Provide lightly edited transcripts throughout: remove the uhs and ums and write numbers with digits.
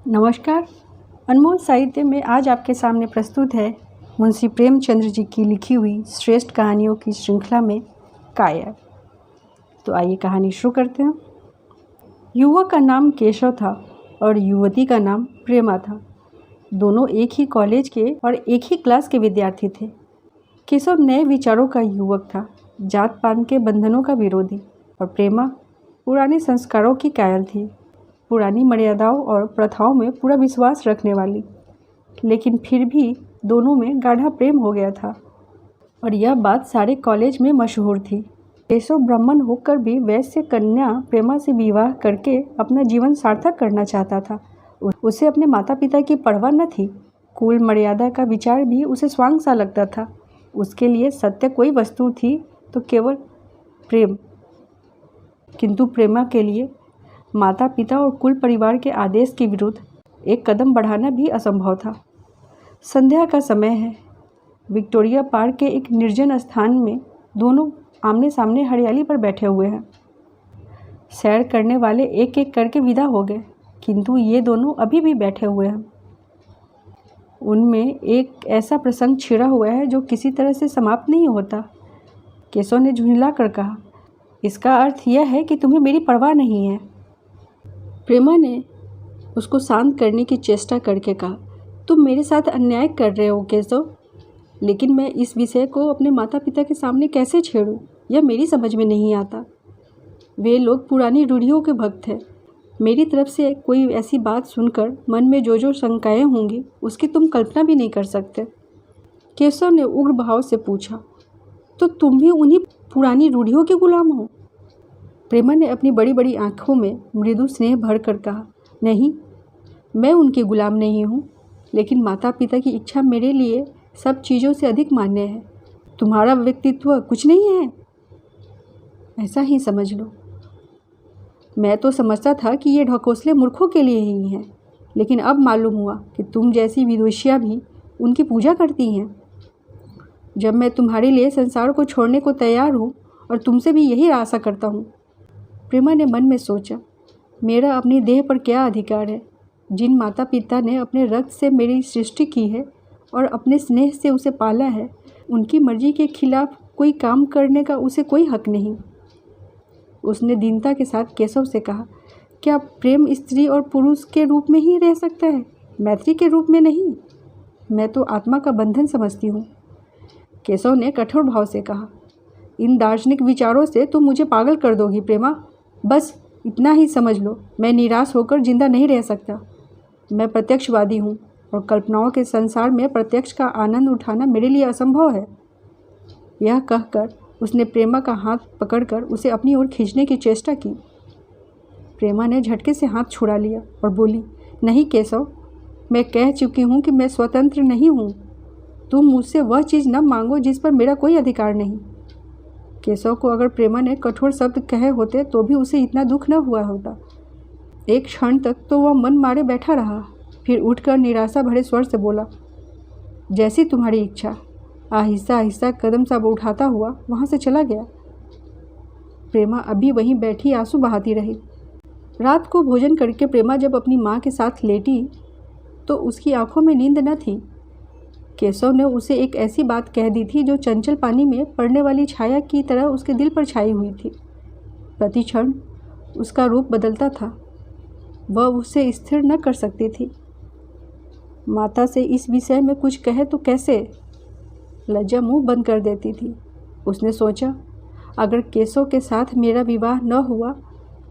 नमस्कार। अनमोल साहित्य में आज आपके सामने प्रस्तुत है मुंशी प्रेमचंद्र जी की लिखी हुई श्रेष्ठ कहानियों की श्रृंखला में कायर। तो आइए कहानी शुरू करते हैं। युवक का नाम केशव था और युवती का नाम प्रेमा था। दोनों एक ही कॉलेज के और एक ही क्लास के विद्यार्थी थे। केशव नए विचारों का युवक था, जात पात के बंधनों का विरोधी, और प्रेमा पुराने संस्कारों की कायल थी, पुरानी मर्यादाओं और प्रथाओं में पूरा विश्वास रखने वाली। लेकिन फिर भी दोनों में गाढ़ा प्रेम हो गया था और यह बात सारे कॉलेज में मशहूर थी। केशव ब्राह्मण होकर भी वैश्य कन्या प्रेमा से विवाह करके अपना जीवन सार्थक करना चाहता था। उसे अपने माता पिता की परवाह न थी। कुल मर्यादा का विचार भी उसे स्वांग सा लगता था। उसके लिए सत्य कोई वस्तु थी तो केवल प्रेम। किंतु प्रेमा के लिए माता पिता और कुल परिवार के आदेश के विरुद्ध एक कदम बढ़ाना भी असंभव था। संध्या का समय है। विक्टोरिया पार्क के एक निर्जन स्थान में दोनों आमने सामने हरियाली पर बैठे हुए हैं। सैर करने वाले एक एक करके विदा हो गए, किंतु ये दोनों अभी भी बैठे हुए हैं। उनमें एक ऐसा प्रसंग छिड़ा हुआ है जो किसी तरह से समाप्त नहीं होता। केशव ने झुंझला कर कहा, इसका अर्थ यह है कि तुम्हें मेरी परवाह नहीं है। प्रेमा ने उसको शांत करने की चेष्टा करके कहा, तुम मेरे साथ अन्याय कर रहे हो केशव, लेकिन मैं इस विषय को अपने माता पिता के सामने कैसे छेड़ूं, यह मेरी समझ में नहीं आता। वे लोग पुरानी रूढ़ियों के भक्त हैं। मेरी तरफ से कोई ऐसी बात सुनकर मन में जो जो शंकाएं होंगी उसकी तुम कल्पना भी नहीं कर सकते। केशव ने उग्र भाव से पूछा, तो तुम भी उन्हीं पुरानी रूढ़ियों के गुलाम हो? प्रेमा ने अपनी बड़ी बड़ी आंखों में मृदु स्नेह भर कर कहा, नहीं, मैं उनके गुलाम नहीं हूँ, लेकिन माता पिता की इच्छा मेरे लिए सब चीज़ों से अधिक मान्य है। तुम्हारा व्यक्तित्व कुछ नहीं है, ऐसा ही समझ लो। मैं तो समझता था कि ये ढकोसले मूर्खों के लिए ही हैं, लेकिन अब मालूम हुआ कि तुम जैसी विदुषियाँ भी उनकी पूजा करती हैं। जब मैं तुम्हारे लिए संसार को छोड़ने को तैयार हूँ और तुमसे भी यही आशा करता हूँ। प्रेमा ने मन में सोचा, मेरा अपनी देह पर क्या अधिकार है? जिन माता पिता ने अपने रक्त से मेरी सृष्टि की है और अपने स्नेह से उसे पाला है, उनकी मर्जी के खिलाफ कोई काम करने का उसे कोई हक नहीं। उसने दीनता के साथ केशव से कहा, क्या प्रेम स्त्री और पुरुष के रूप में ही रह सकता है, मैत्री के रूप में नहीं? मैं तो आत्मा का बंधन समझती हूँ। केशव ने कठोर भाव से कहा, इन दार्शनिक विचारों से तुम मुझे पागल कर दोगी प्रेमा। बस इतना ही समझ लो, मैं निराश होकर जिंदा नहीं रह सकता। मैं प्रत्यक्षवादी हूँ और कल्पनाओं के संसार में प्रत्यक्ष का आनंद उठाना मेरे लिए असंभव है। यह कहकर उसने प्रेमा का हाथ पकड़कर उसे अपनी ओर खींचने की चेष्टा की। प्रेमा ने झटके से हाथ छुड़ा लिया और बोली, नहीं केशव, मैं कह चुकी हूँ कि मैं स्वतंत्र नहीं हूँ। तुम मुझसे वह चीज़ न मांगो जिस पर मेरा कोई अधिकार नहीं। केशव को अगर प्रेमा ने कठोर शब्द कहे होते तो भी उसे इतना दुख न हुआ होता। एक क्षण तक तो वह मन मारे बैठा रहा, फिर उठकर निराशा भरे स्वर से बोला, जैसी तुम्हारी इच्छा। आहिस्ता आहिस्ता कदम सब उठाता हुआ वहाँ से चला गया। प्रेमा अभी वहीं बैठी आंसू बहाती रही। रात को भोजन करके प्रेमा जब अपनी माँ के साथ लेटी तो उसकी आंखों में नींद न थी। केशव ने उसे एक ऐसी बात कह दी थी जो चंचल पानी में पड़ने वाली छाया की तरह उसके दिल पर छाई हुई थी। प्रति क्षण उसका रूप बदलता था। वह उसे स्थिर न कर सकती थी। माता से इस विषय में कुछ कहे तो कैसे? लज्जा मुंह बंद कर देती थी। उसने सोचा, अगर केशव के साथ मेरा विवाह न हुआ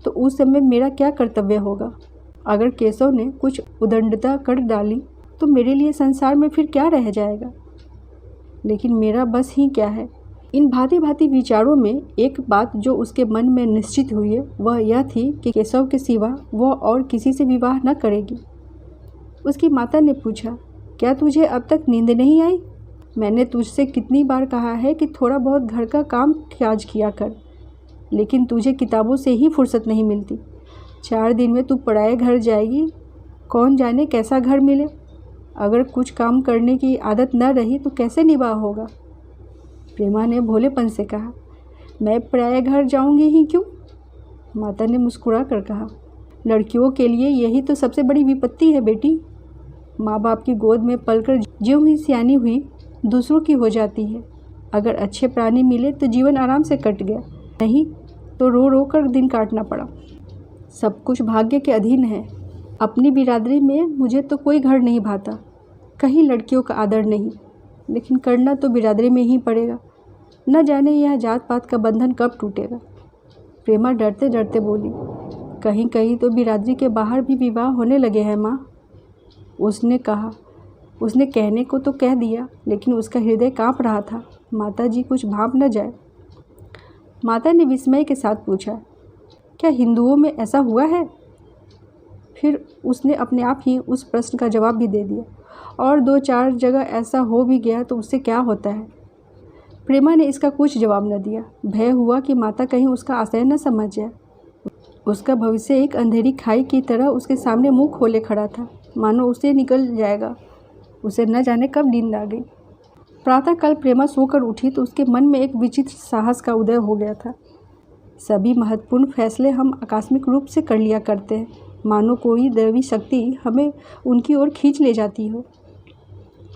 तो उस समय मेरा क्या कर्तव्य होगा? अगर केशव ने कुछ उदंडता कर डाली तो मेरे लिए संसार में फिर क्या रह जाएगा? लेकिन मेरा बस ही क्या है? इन भांति भांति विचारों में एक बात जो उसके मन में निश्चित हुई है वह यह थी कि केशव के सिवा वह और किसी से विवाह न करेगी। उसकी माता ने पूछा, क्या तुझे अब तक नींद नहीं आई? मैंने तुझसे कितनी बार कहा है कि थोड़ा बहुत घर का काम काज किया कर, लेकिन तुझे किताबों से ही फुर्सत नहीं मिलती। 4 दिन में तू पराए घर जाएगी, कौन जाने कैसा घर मिले। अगर कुछ काम करने की आदत न रही तो कैसे निवाह होगा? प्रेमा ने भोलेपन से कहा, मैं पराए घर जाऊंगी ही क्यों? माता ने मुस्कुरा कर कहा, लड़कियों के लिए यही तो सबसे बड़ी विपत्ति है बेटी। माँ बाप की गोद में पलकर ज्यों ही सियानी हुई दूसरों की हो जाती है। अगर अच्छे प्राणी मिले तो जीवन आराम से कट गया, नहीं तो रो रो कर दिन काटना पड़ा। सब कुछ भाग्य के अधीन है। अपनी बिरादरी में मुझे तो कोई घर नहीं भाता, कहीं लड़कियों का आदर नहीं, लेकिन करना तो बिरादरी में ही पड़ेगा। न जाने यह जात पात का बंधन कब टूटेगा। प्रेमा डरते डरते बोली, कहीं कहीं तो बिरादरी के बाहर भी विवाह होने लगे हैं माँ। उसने कहा, उसने कहने को तो कह दिया, लेकिन उसका हृदय काँप रहा था। माता जी कुछ भाप न जाए। माता ने विस्मय के साथ पूछा, क्या हिंदुओं में ऐसा हुआ है? फिर उसने अपने आप ही उस प्रश्न का जवाब भी दे दिया, और 2-4 जगह ऐसा हो भी गया तो उससे क्या होता है। प्रेमा ने इसका कुछ जवाब न दिया। भय हुआ कि माता कहीं उसका आशय न समझ जाए। उसका भविष्य एक अंधेरी खाई की तरह उसके सामने मुंह खोले खड़ा था, मानो उसे निकल जाएगा। उसे न जाने कब नींद आ गई। प्रातःकाल प्रेमा सोकर उठी तो उसके मन में एक विचित्र साहस का उदय हो गया था। सभी महत्वपूर्ण फैसले हम आकस्मिक रूप से कर लिया करते हैं, मानो कोई दैवी शक्ति हमें उनकी ओर खींच ले जाती हो।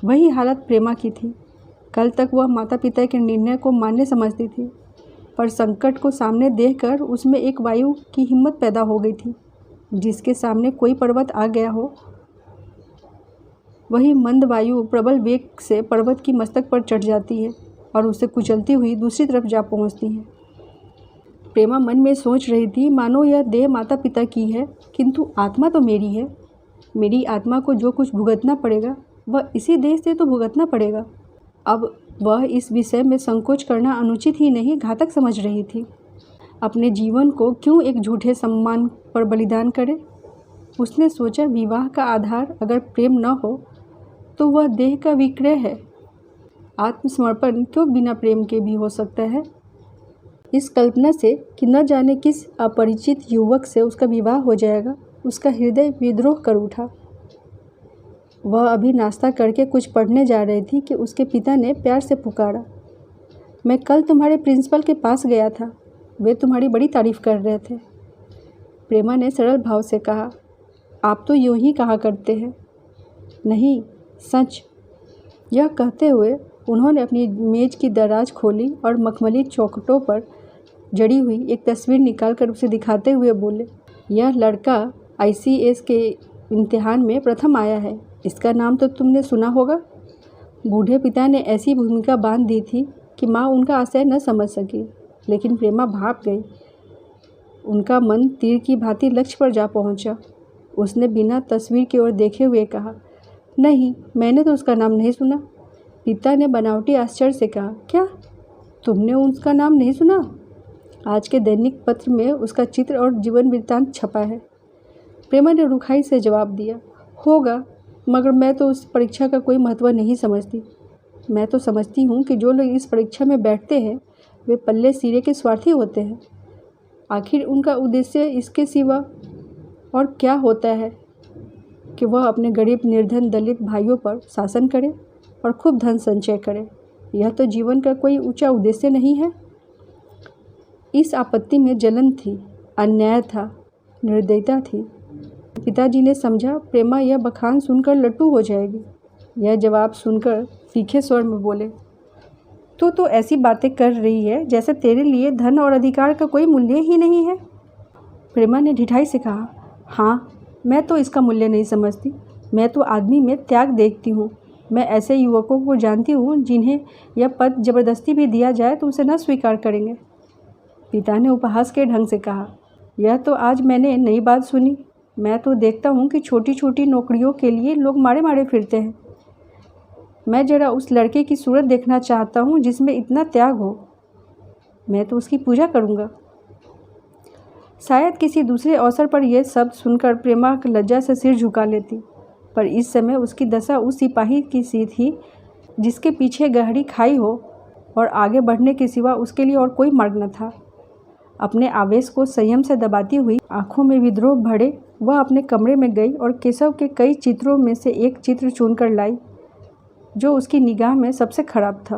वही हालत प्रेमा की थी। कल तक वह माता पिता के निर्णय को मान्य समझती थी, पर संकट को सामने देखकर उसमें एक वायु की हिम्मत पैदा हो गई थी। जिसके सामने कोई पर्वत आ गया हो, वही मंद वायु प्रबल वेग से पर्वत की मस्तक पर चढ़ जाती है और उसे कुचलती हुई दूसरी तरफ जा पहुंचती है। प्रेमा मन में सोच रही थी, मानो यह देह माता पिता की है, किंतु आत्मा तो मेरी है। मेरी आत्मा को जो कुछ भुगतना पड़ेगा वह इसी देह से तो भुगतना पड़ेगा। अब वह इस विषय में संकोच करना अनुचित ही नहीं, घातक समझ रही थी। अपने जीवन को क्यों एक झूठे सम्मान पर बलिदान करे। उसने सोचा, विवाह का आधार अगर प्रेम न हो तो वह देह का विक्रय है। आत्मसमर्पण क्यों बिना प्रेम के भी हो सकता है। इस कल्पना से कि न जाने किस अपरिचित युवक से उसका विवाह हो जाएगा, उसका हृदय विद्रोह कर उठा। वह अभी नाश्ता करके कुछ पढ़ने जा रही थी कि उसके पिता ने प्यार से पुकारा, मैं कल तुम्हारे प्रिंसिपल के पास गया था, वे तुम्हारी बड़ी तारीफ़ कर रहे थे। प्रेमा ने सरल भाव से कहा, आप तो यूँ ही कहा करते हैं। नहीं, सच। यह कहते हुए उन्होंने अपनी मेज़ की दराज खोली और मखमली चौखटों पर जड़ी हुई एक तस्वीर निकालकर उसे दिखाते हुए बोले, यह लड़का ICS के इम्तिहान में प्रथम आया है। इसका नाम तो तुमने सुना होगा। बूढ़े पिता ने ऐसी भूमिका बांध दी थी कि माँ उनका आशय न समझ सकी, लेकिन प्रेमा भाप गई। उनका मन तीर की भांति लक्ष्य पर जा पहुँचा। उसने बिना तस्वीर की ओर देखे हुए कहा, नहीं, मैंने तो उसका नाम नहीं सुना। पिता ने बनावटी आश्चर्य से कहा, क्या तुमने उसका नाम नहीं सुना? आज के दैनिक पत्र में उसका चित्र और जीवन वृत्तांत छपा है। प्रेमा ने रुखाई से जवाब दिया, होगा, मगर मैं तो उस परीक्षा का कोई महत्व नहीं समझती। मैं तो समझती हूँ कि जो लोग इस परीक्षा में बैठते हैं वे पल्ले सिरे के स्वार्थी होते हैं। आखिर उनका उद्देश्य इसके सिवा और क्या होता है कि वह अपने गरीब निर्धन दलित भाइयों पर शासन करे और खूब धन संचय करे। यह तो जीवन का कोई ऊंचा उद्देश्य नहीं है। इस आपत्ति में जलन थी, अन्याय था, निर्दयता थी। पिताजी ने समझा प्रेमा यह बखान सुनकर लट्टू हो जाएगी। यह जवाब सुनकर तीखे स्वर में बोले, तो ऐसी बातें कर रही है जैसे तेरे लिए धन और अधिकार का कोई मूल्य ही नहीं है। प्रेमा ने ढिठाई से कहा, हाँ, मैं तो इसका मूल्य नहीं समझती। मैं तो आदमी में त्याग देखती हूँ। मैं ऐसे युवकों को जानती हूँ जिन्हें यह पद जबरदस्ती भी दिया जाए तो उसे न स्वीकार करेंगे। पिता ने उपहास के ढंग से कहा, यह तो आज मैंने नई बात सुनी। मैं तो देखता हूँ कि छोटी छोटी नौकरियों के लिए लोग मारे मारे फिरते हैं। मैं जरा उस लड़के की सूरत देखना चाहता हूँ जिसमें इतना त्याग हो। मैं तो उसकी पूजा करूँगा। शायद किसी दूसरे अवसर पर यह शब्द सुनकर प्रेमा लज्जा से सिर झुका लेती, पर इस समय उसकी दशा उस सिपाही की सी थी जिसके पीछे गहरी खाई हो और आगे बढ़ने के सिवा उसके लिए और कोई मार्ग न था। अपने आवेश को संयम से दबाती हुई, आंखों में विद्रोह भरे, वह अपने कमरे में गई और केशव के कई चित्रों में से एक चित्र चुनकर लाई जो उसकी निगाह में सबसे खराब था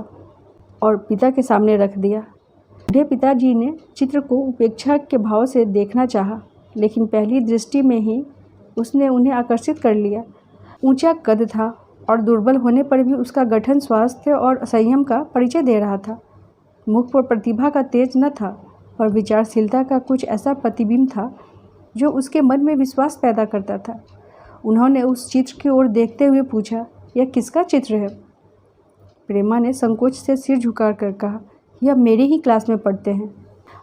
और पिता के सामने रख दिया। बूढ़े पिताजी ने चित्र को उपेक्षा के भाव से देखना चाहा, लेकिन पहली दृष्टि में ही उसने उन्हें आकर्षित कर लिया। ऊंचा कद था और दुर्बल होने पर भी उसका गठन स्वास्थ्य और संयम का परिचय दे रहा था। मुख पर प्रतिभा का तेज न था, पर विचारशीलता का कुछ ऐसा प्रतिबिंब था जो उसके मन में विश्वास पैदा करता था। उन्होंने उस चित्र की ओर देखते हुए पूछा, यह किसका चित्र है? प्रेमा ने संकोच से सिर झुकाकर कहा, यह मेरी ही क्लास में पढ़ते हैं,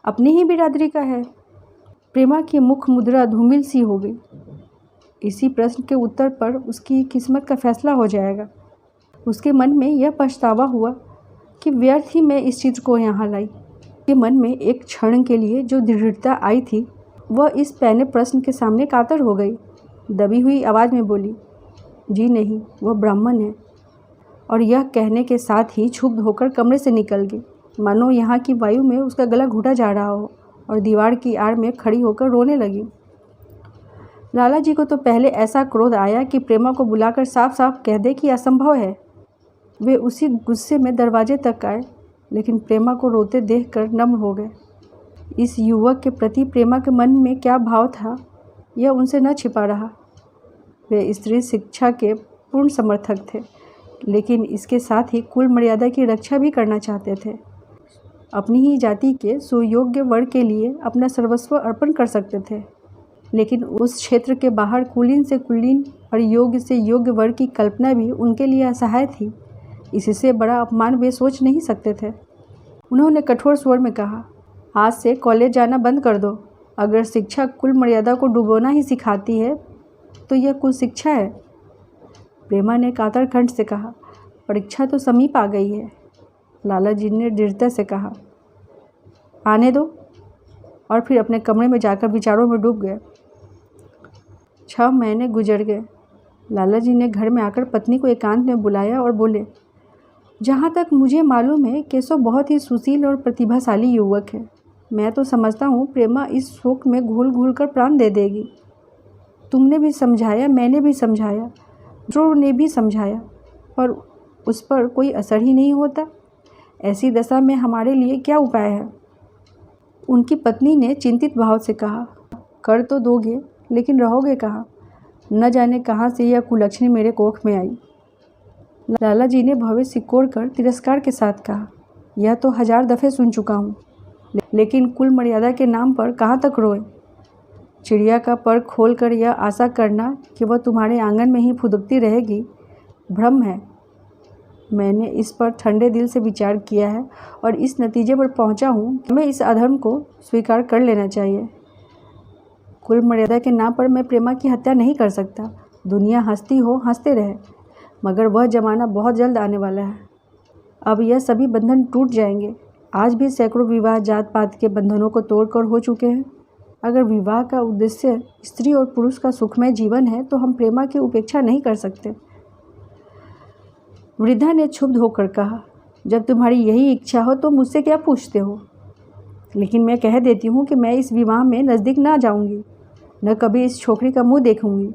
अपनी ही बिरादरी का है। प्रेमा की मुख मुद्रा धूमिल सी हो गई। इसी प्रश्न के उत्तर पर उसकी किस्मत का फैसला हो जाएगा। उसके मन में यह पछतावा हुआ कि व्यर्थ ही मैं इस चित्र को यहाँ लाई। उसके मन में एक क्षण के लिए जो दृढ़ता आई थी, वह इस पहले प्रश्न के सामने कातर हो गई। दबी हुई आवाज़ में बोली, जी नहीं, वह ब्राह्मण है। और यह कहने के साथ ही क्षुब्ध होकर कमरे से निकल गई, मानो यहाँ की वायु में उसका गला घुटा जा रहा हो, और दीवार की आड़ में खड़ी होकर रोने लगी। लाला जी को तो पहले ऐसा क्रोध आया कि प्रेमा को बुलाकर साफ साफ कह दे कि असंभव है। वे उसी गुस्से में दरवाजे तक आए, लेकिन प्रेमा को रोते देखकर नम्र हो गए। इस युवक के प्रति प्रेमा के मन में क्या भाव था, यह उनसे न छिपा रहा। वे स्त्री शिक्षा के पूर्ण समर्थक थे, लेकिन इसके साथ ही कुल मर्यादा की रक्षा भी करना चाहते थे। अपनी ही जाति के सुयोग्य वर्ग के लिए अपना सर्वस्व अर्पण कर सकते थे, लेकिन उस क्षेत्र के बाहर कुलीन से कुलीन और योग्य से योग्य वर्ग की कल्पना भी उनके लिए असहाय थी। इससे बड़ा अपमान वे सोच नहीं सकते थे। उन्होंने कठोर स्वर में कहा, आज से कॉलेज जाना बंद कर दो। अगर शिक्षा कुल मर्यादा को डुबोना ही सिखाती है तो यह कुल शिक्षा है। प्रेमा ने कातर कंठ से कहा, परीक्षा तो समीप आ गई है। लाला जी ने दृढ़ता से कहा, आने दो, और फिर अपने कमरे में जाकर विचारों में डूब गए। 6 महीने गुजर गए। लाला जी ने घर में आकर पत्नी को एकांत में बुलाया और बोले, जहाँ तक मुझे मालूम है केशव बहुत ही सुशील और प्रतिभाशाली युवक है। मैं तो समझता हूँ प्रेमा इस शोक में घुल घुल कर प्राण दे देगी। तुमने भी समझाया, मैंने भी समझाया, दूसरों ने भी समझाया, पर उस पर कोई असर ही नहीं होता। ऐसी दशा में हमारे लिए क्या उपाय है? उनकी पत्नी ने चिंतित भाव से कहा, कर तो दोगे, लेकिन रहोगे कहाँ? न जाने कहाँ से यह कुलक्षणी मेरे कोख में आई। लाला जी ने भवें सिकोड़ कर तिरस्कार के साथ कहा, यह तो 1000 दफ़े सुन चुका हूँ, लेकिन कुल मर्यादा के नाम पर कहाँ तक रोए? चिड़िया का पर खोल कर यह आशा करना कि वह तुम्हारे आंगन में ही फुदकती रहेगी, भ्रम है। मैंने इस पर ठंडे दिल से विचार किया है और इस नतीजे पर पहुंचा हूं कि हमें इस अधर्म को स्वीकार कर लेना चाहिए। कुल मर्यादा के नाम पर मैं प्रेमा की हत्या नहीं कर सकता। दुनिया हंसती हो हंसते रहे, मगर वह ज़माना बहुत जल्द आने वाला है। अब यह सभी बंधन टूट जाएंगे। आज भी सैकड़ों विवाह जात पात के बंधनों को तोड़कर हो चुके हैं। अगर विवाह का उद्देश्य स्त्री और पुरुष का सुखमय जीवन है तो हम प्रेमा की उपेक्षा नहीं कर सकते। वृद्धा ने क्षुब्ध होकर कहा, जब तुम्हारी यही इच्छा हो तो मुझसे क्या पूछते हो? लेकिन मैं कह देती हूँ कि मैं इस विवाह में नज़दीक ना जाऊँगी, न कभी इस छोकरी का मुँह देखूँगी।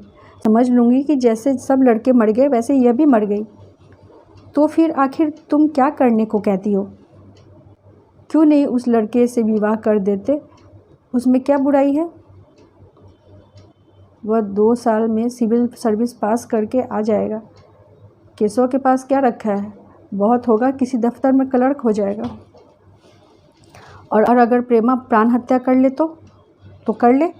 समझ लूँगी कि जैसे सब लड़के मर गए वैसे यह भी मर गई। तो फिर आखिर तुम क्या करने को कहती हो? क्यों नहीं उस लड़के से विवाह कर देते? उसमें क्या बुराई है? वह 2 साल में सिविल सर्विस पास करके आ जाएगा। केशव के पास क्या रखा है? बहुत होगा किसी दफ्तर में क्लर्क हो जाएगा। और अगर प्रेमा प्राण हत्या कर ले तो कर ले।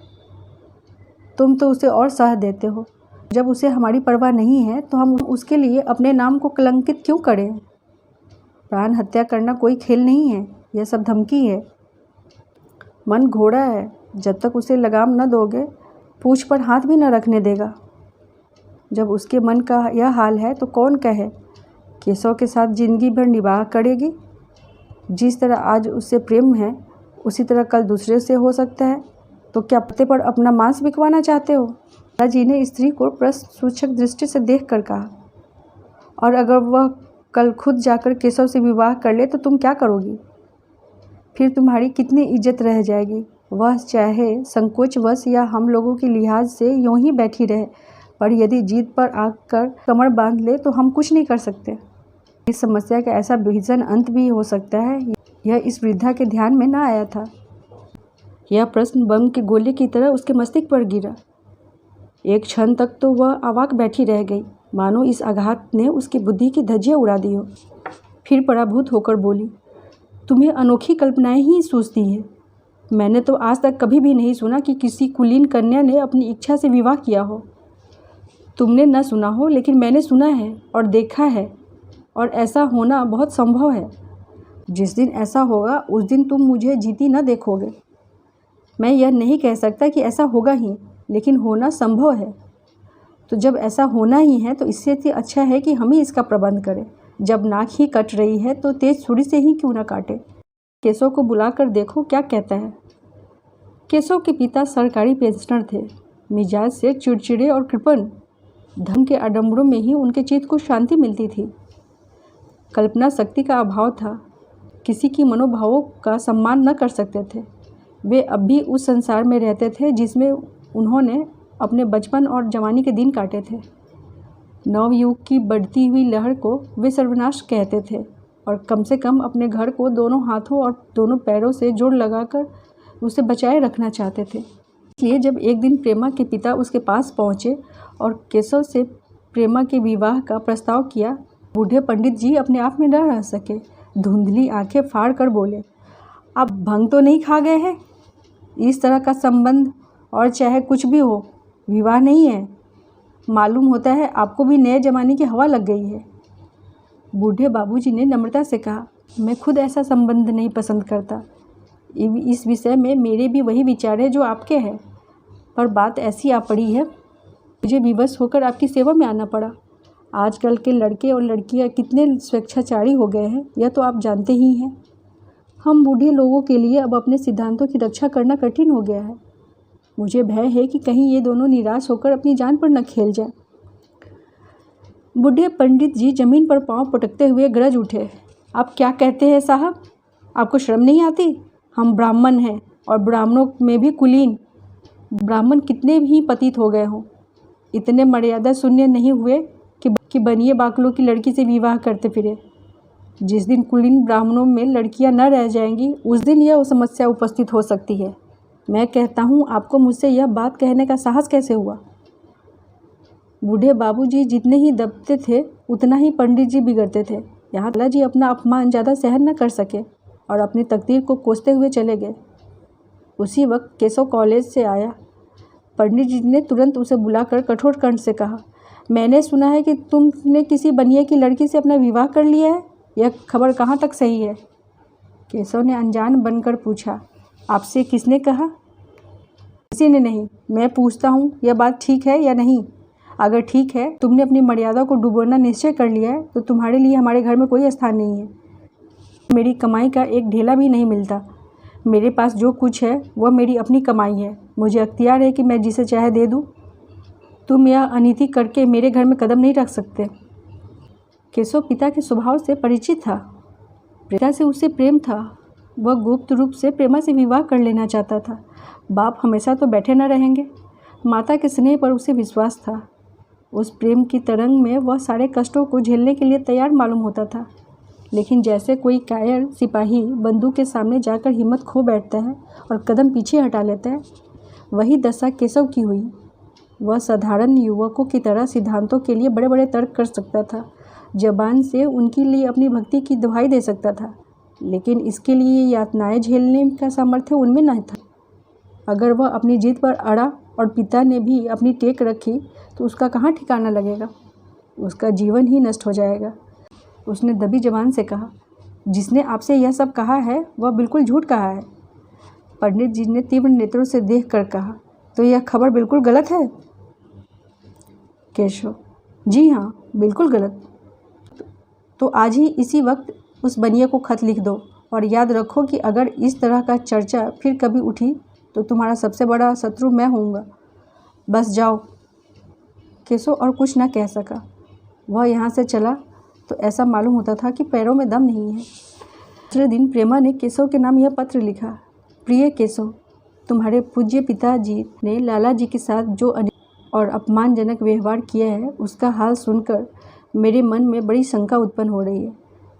तुम तो उसे और सह देते हो। जब उसे हमारी परवाह नहीं है तो हम उसके लिए अपने नाम को कलंकित क्यों करें? प्राण हत्या करना कोई खेल नहीं है, यह सब धमकी है। मन घोड़ा है, जब तक उसे लगाम न दोगे पूंछ पर हाथ भी न रखने देगा। जब उसके मन का यह हाल है तो कौन कहे केशव के साथ जिंदगी भर निवाह करेगी? जिस तरह आज उससे प्रेम है उसी तरह कल दूसरे से हो सकता है। तो क्या पत्ते पर अपना मांस बिकवाना चाहते हो? लाला जी ने स्त्री को प्रश्न सूचक दृष्टि से देख कर कहा, और अगर वह कल खुद जाकर केशव से विवाह कर ले तो तुम क्या करोगी? फिर तुम्हारी कितनी इज्जत रह जाएगी? वह चाहे संकोचवश या हम लोगों की लिहाज से यूं ही बैठी रहे, पर यदि जीत पर आकर कमर बांध ले तो हम कुछ नहीं कर सकते। इस समस्या का ऐसा भीषण अंत भी हो सकता है, यह इस वृद्धा के ध्यान में न आया था। यह प्रश्न बम के गोले की तरह उसके मस्तिष्क पर गिरा। एक क्षण तक तो वह अवाक बैठी रह गई, मानो इस आघात ने उसकी बुद्धि की धज्जियां उड़ा दी हो। फिर पराभूत होकर बोली, तुम्हें अनोखी कल्पनाएं ही सूझती हैं। मैंने तो आज तक कभी भी नहीं सुना कि किसी कुलीन कन्या ने अपनी इच्छा से विवाह किया हो। तुमने न सुना हो, लेकिन मैंने सुना है और देखा है, और ऐसा होना बहुत संभव है। जिस दिन ऐसा होगा उस दिन तुम मुझे जीती न देखोगे। मैं यह नहीं कह सकता कि ऐसा होगा ही, लेकिन होना संभव है। तो जब ऐसा होना ही है तो इससे अच्छा है कि हम ही इसका प्रबंध करें। जब नाक ही कट रही है तो तेज छुरी से ही क्यों ना काटे। केशव को बुलाकर देखो क्या कहता है। केशव के पिता सरकारी पेंशनर थे, मिजाज से चिड़चिड़े और कृपण। धन के आडंबरों में ही उनके चित्त को शांति मिलती थी। कल्पना शक्ति का अभाव था, किसी की मनोभावों का सम्मान न कर सकते थे। वे अब भी उस संसार में रहते थे जिसमें उन्होंने अपने बचपन और जवानी के दिन काटे थे। नवयुग की बढ़ती हुई लहर को वे सर्वनाश कहते थे और कम से कम अपने घर को दोनों हाथों और दोनों पैरों से जोड़ लगाकर उसे बचाए रखना चाहते थे। इसलिए जब एक दिन प्रेमा के पिता उसके पास पहुँचे और केशव से प्रेमा के विवाह का प्रस्ताव किया, बूढ़े पंडित जी अपने आप में न रह सके। धुंधली आंखें फाड़ कर बोले, आप भंग तो नहीं खा गए हैं? इस तरह का संबंध, और चाहे कुछ भी हो, विवाह नहीं है। मालूम होता है आपको भी नए ज़माने की हवा लग गई है। बूढ़े बाबूजी ने नम्रता से कहा, मैं खुद ऐसा संबंध नहीं पसंद करता। इस विषय में मेरे भी वही विचार है जो आपके हैं, पर बात ऐसी आ पड़ी है, मुझे विवश होकर आपकी सेवा में आना पड़ा। आजकल के लड़के और लड़कियां कितने स्वेच्छाचारी हो गए हैं, यह तो आप जानते ही हैं। हम बूढ़े लोगों के लिए अब अपने सिद्धांतों की रक्षा करना कठिन हो गया है। मुझे भय है कि कहीं ये दोनों निराश होकर अपनी जान पर न खेल जाएं। बूढ़े पंडित जी जमीन पर पांव पटकते हुए गरज उठे, आप क्या कहते हैं साहब? आपको शर्म नहीं आती? हम ब्राह्मण हैं, और ब्राह्मणों में भी कुलीन। ब्राह्मण कितने भी पतित हो गए हों, इतने मर्यादा शून्य नहीं हुए कि बनिए बाकलों की लड़की से विवाह करते फिरे। जिस दिन कुलीन ब्राह्मणों में लड़कियां न रह जाएंगी, उस दिन यह समस्या उपस्थित हो सकती है। मैं कहता हूँ, आपको मुझसे यह बात कहने का साहस कैसे हुआ? बूढ़े बाबूजी जितने ही दबते थे उतना ही पंडित जी बिगड़ते थे। यहाँ लाला जी अपना अपमान ज़्यादा सहन न कर सके और अपनी तकदीर को कोसते हुए चले गए। उसी वक्त केशव कॉलेज से आया। पंडित जी ने तुरंत उसे बुलाकर कठोर कंठ से कहा, मैंने सुना है कि तुमने किसी बनिए की लड़की से अपना विवाह कर लिया है। यह खबर कहाँ तक सही है? केशव ने अनजान बनकर पूछा, आपसे किसने कहा? किसी ने नहीं। मैं पूछता हूँ, यह बात ठीक है या नहीं? अगर ठीक है, तुमने अपनी मर्यादा को डुबोना निश्चय कर लिया है, तो तुम्हारे लिए हमारे घर में कोई स्थान नहीं है। मेरी कमाई का एक ढेला भी नहीं मिलता। मेरे पास जो कुछ है वह मेरी अपनी कमाई है। मुझे अख्तियार है कि मैं जिसे चाहे दे दूँ। तुम यह अनीति करके मेरे घर में कदम नहीं रख सकते। केशव पिता के स्वभाव से परिचित था। पिता से उसे प्रेम था। वह गुप्त रूप से प्रेमा से विवाह कर लेना चाहता था। बाप हमेशा तो बैठे न रहेंगे। माता के स्नेह पर उसे विश्वास था। उस प्रेम की तरंग में वह सारे कष्टों को झेलने के लिए तैयार मालूम होता था। लेकिन जैसे कोई कायर सिपाही बंदूक के सामने जाकर हिम्मत खो बैठता है और कदम पीछे हटा लेता है, वही दशा केशव की हुई। वह साधारण युवकों की तरह सिद्धांतों के लिए बड़े बड़े तर्क कर सकता था, जबान से उनके लिए अपनी भक्ति की दुहाई दे सकता था, लेकिन इसके लिए यातनाएं झेलने का सामर्थ्य उनमें नहीं था। अगर वह अपनी जिद पर अड़ा और पिता ने भी अपनी टेक रखी तो उसका कहाँ ठिकाना लगेगा? उसका जीवन ही नष्ट हो जाएगा। उसने दबी जबान से कहा, जिसने आपसे यह सब कहा है वह बिल्कुल झूठ कहा है। पंडित जी ने तीव्र नेत्रों से देख कर कहा, तो यह खबर बिल्कुल गलत है? केशव, जी हाँ, बिल्कुल गलत। तो आज ही इसी वक्त उस बनिए को खत लिख दो और याद रखो कि अगर इस तरह का चर्चा फिर कभी उठी तो तुम्हारा सबसे बड़ा शत्रु मैं होऊंगा। बस जाओ। केशव और कुछ न कह सका। वह यहाँ से चला तो ऐसा मालूम होता था कि पैरों में दम नहीं है। दूसरे दिन प्रेमा ने केशव के नाम यह पत्र लिखा, प्रिय केशव, तुम्हारे पूज्य पिताजी ने लाला जी के साथ जो और अपमानजनक व्यवहार किया है उसका हाल सुनकर मेरे मन में बड़ी शंका उत्पन्न हो रही है।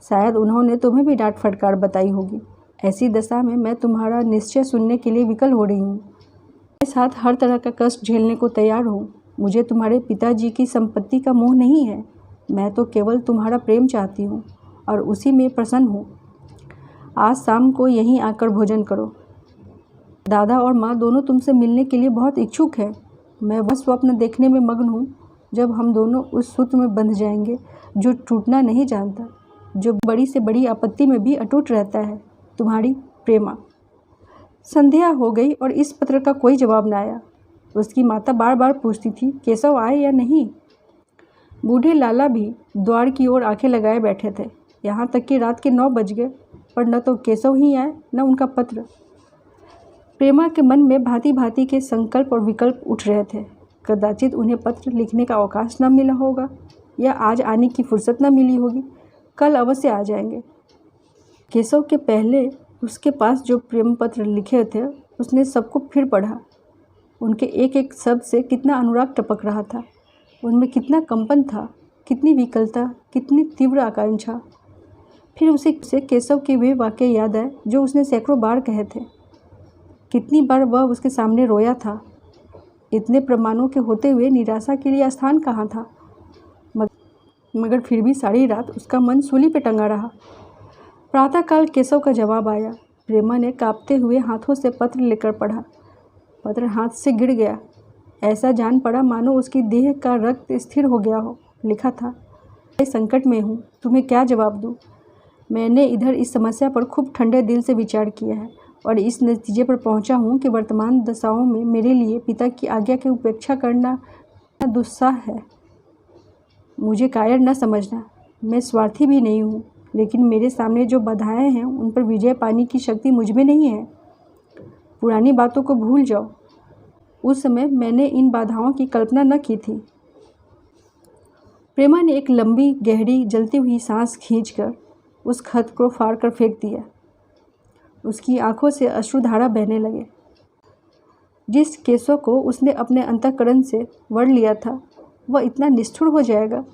शायद उन्होंने तुम्हें भी डांट फटकार बताई होगी। ऐसी दशा में मैं तुम्हारा निश्चय सुनने के लिए विकल हो रही हूँ। मेरे साथ हर तरह का कष्ट झेलने को तैयार हूँ। मुझे तुम्हारे पिताजी की संपत्ति का मोह नहीं है। मैं तो केवल तुम्हारा प्रेम चाहती हूँ और उसी में प्रसन्न हूँ। आज शाम को यहीं आकर भोजन करो। दादा और माँ दोनों तुमसे मिलने के लिए बहुत इच्छुक हैं। मैं वह स्वप्न देखने में मग्न हूँ जब हम दोनों उस सूत्र में बंध जाएंगे जो टूटना नहीं जानता, जो बड़ी से बड़ी आपत्ति में भी अटूट रहता है। तुम्हारी प्रेमा। संध्या हो गई और इस पत्र का कोई जवाब न आया। उसकी माता बार बार पूछती थी केशव आए या नहीं। बूढ़े लाला भी द्वार की ओर आंखें लगाए बैठे थे। यहाँ तक कि रात के 9 बज गए पर न तो केशव ही आए न उनका पत्र। प्रेमा के मन में भांति भांति के संकल्प और विकल्प उठ रहे थे। कदाचित उन्हें पत्र लिखने का अवकाश न मिला होगा या आज आने की फुर्सत न मिली होगी। कल अवश्य आ जाएंगे। केशव के पहले उसके पास जो प्रेम पत्र लिखे थे उसने सबको फिर पढ़ा। उनके एक एक शब्द से कितना अनुराग टपक रहा था। उनमें कितना कंपन था, कितनी विकलता, कितनी तीव्र आकांक्षा। फिर उसे केशव के वे वाक्य याद आए जो उसने सैकड़ों बार कहे थे। कितनी बार वह उसके सामने रोया था। इतने प्रमाणों के होते हुए निराशा के लिए स्थान कहाँ था। मगर फिर भी सारी रात उसका मन सूली पे टंगा रहा। प्रातःकाल केशव का जवाब आया। प्रेमा ने कांपते हुए हाथों से पत्र लेकर पढ़ा। पत्र हाथ से गिर गया। ऐसा जान पड़ा मानो उसकी देह का रक्त स्थिर हो गया हो। लिखा था, मैं संकट में हूँ, तुम्हें क्या जवाब दूँ। मैंने इधर इस समस्या पर खूब ठंडे दिल से विचार किया है और इस नतीजे पर पहुँचा हूँ कि वर्तमान दशाओं में मेरे लिए पिता की आज्ञा की उपेक्षा करना दुस्साह है। मुझे कायर न समझना। मैं स्वार्थी भी नहीं हूँ, लेकिन मेरे सामने जो बाधाएं हैं उन पर विजय पाने की शक्ति मुझ में नहीं है। पुरानी बातों को भूल जाओ। उस समय मैंने इन बाधाओं की कल्पना न की थी। प्रेमा ने एक लंबी गहरी जलती हुई सांस खींचकर उस खत को फाड़ कर फेंक दिया। उसकी आंखों से अश्रुधारा बहने लगे। जिस केशव को उसने अपने अंतःकरण से वर्ण लिया था वह इतना निष्ठुर हो जाएगा,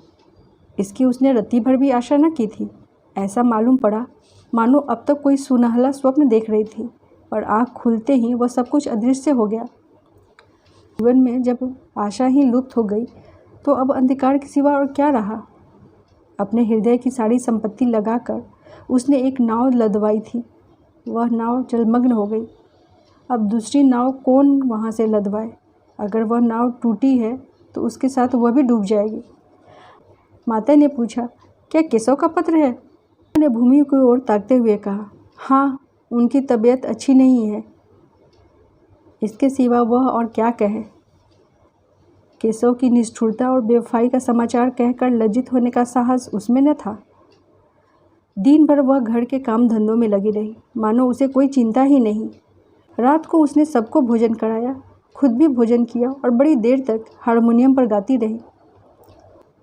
इसकी उसने रत्ती भर भी आशा न की थी। ऐसा मालूम पड़ा मानो अब तक कोई सुनहला स्वप्न देख रही थी और आँख खुलते ही वह सब कुछ अदृश्य हो गया। जीवन में जब आशा ही लुप्त हो गई तो अब अंधकार के सिवा और क्या रहा। अपने हृदय की सारी संपत्ति लगाकर उसने एक नाव लदवाई थी। वह नाव जलमग्न हो गई। अब दूसरी नाव कौन वहाँ से लदवाए। अगर वह नाव टूटी है तो उसके साथ वह भी डूब जाएगी। माता ने पूछा, क्या केशव का पत्र है। मैंने भूमि की ओर ताकते हुए कहा, हाँ, उनकी तबीयत अच्छी नहीं है। इसके सिवा वह और क्या कहे। केशव की निष्ठुरता और बेवफाई का समाचार कहकर लज्जित होने का साहस उसमें न था। दिन भर वह घर के काम धंधों में लगी रही, मानो उसे कोई चिंता ही नहीं। रात को उसने सबको भोजन कराया, खुद भी भोजन किया और बड़ी देर तक हारमोनियम पर गाती रही।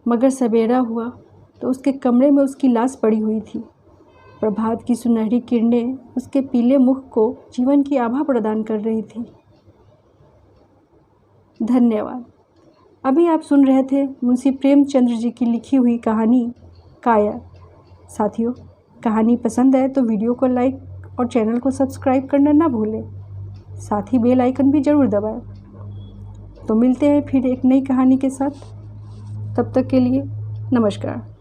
मगर सवेरा हुआ तो उसके कमरे में उसकी लाश पड़ी हुई थी। प्रभात की सुनहरी किरणें उसके पीले मुख को जीवन की आभा प्रदान कर रही थी। धन्यवाद। अभी आप सुन रहे थे मुंशी प्रेमचंद्र जी की लिखी हुई कहानी काया। साथियों, कहानी पसंद आए तो वीडियो को लाइक और चैनल को सब्सक्राइब करना ना भूलें। साथ ही बेल आइकन भी ज़रूर दबाएं। तो मिलते हैं फिर एक नई कहानी के साथ। तब तक के लिए नमस्कार।